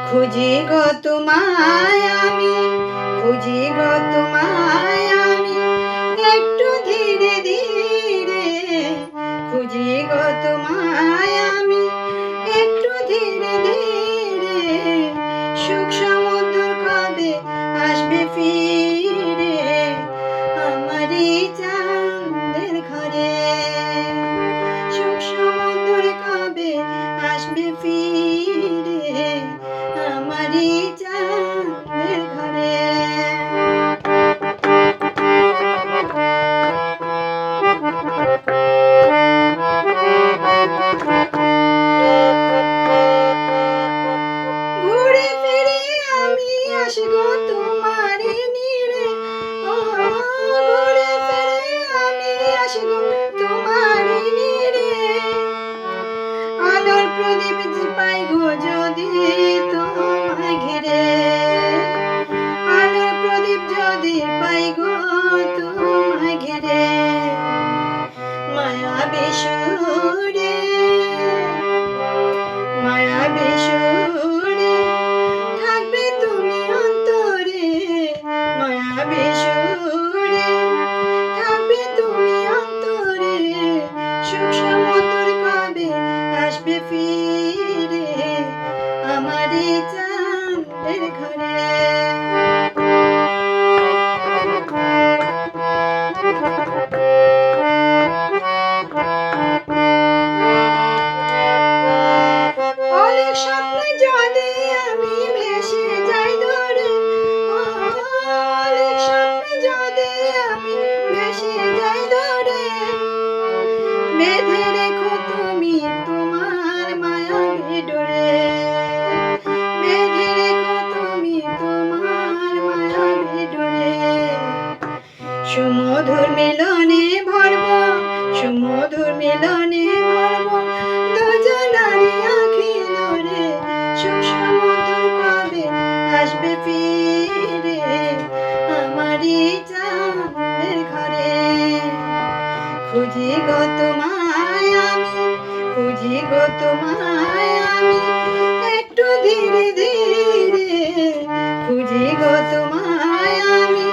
খুঁজি গো তোমায় আমি, খুঁজি গো তোমায় আমি, একটু ধীরে ধীরে। খুঁজি গো তোমায় আমি, একটু ধীরে ধীরে। সুখ সমুদ্র কবে আসবে ফিরে আমারই চাঁদের ঘরে। সুখ সমুদ্র কবে আসবে ফিরে আমারই চাঁদের ঘরে। ঘুরে ফিরে আমি আসবো তোমারই নিরে। ও ঘুরে ফিরে আমি আসবো তোমারই নিরে। আলোর প্রদীপ পাই গো যদি তোমায় ঘিরে। আলোর প্রদীপ যদি পাই গো তোমায় ঘিরে। মায়াবী সুরে, মায়াবী সুরে থাকবে তুমি অন্তরে। মায়াবী সুরে থাকবে তুমি অন্তরে। সুখ সমুদ্র কবে আসবে ফিরে আমারই চাঁদের ঘরে। অনেক স্বপ্নে যদি আমি ভেসে যাই দূরে। অনেক স্বপ্নে যদি আমি ভেসে যাই দূরে। বেঁধে রেখো তুমি তোমার মায়াবী ডোরে। বেঁধে রেখো তুমি তোমার মায়াবী ডোরে। সুমধুর মিলনে ভরব, সুমধুর মিলনে ভরব দুজনারই আঁখি নরে। সুখ সমুদ্র কবে আসবে ফিরে আমারই চাঁদের ঘরে। খুঁজি গো তোমায় আমি, খুঁজি গো তোমায় আমি, একটু ধীরে ধীরে। খুঁজি গো তোমায় আমি,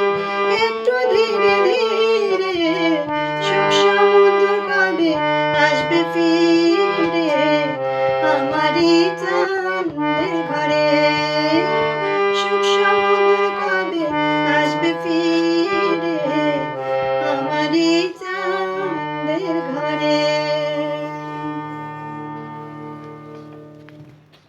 একটু ধীরে ধীরে। সুখ সমুদ্র কবে আসবে ফিরে আমারই চাঁদের ঘরে।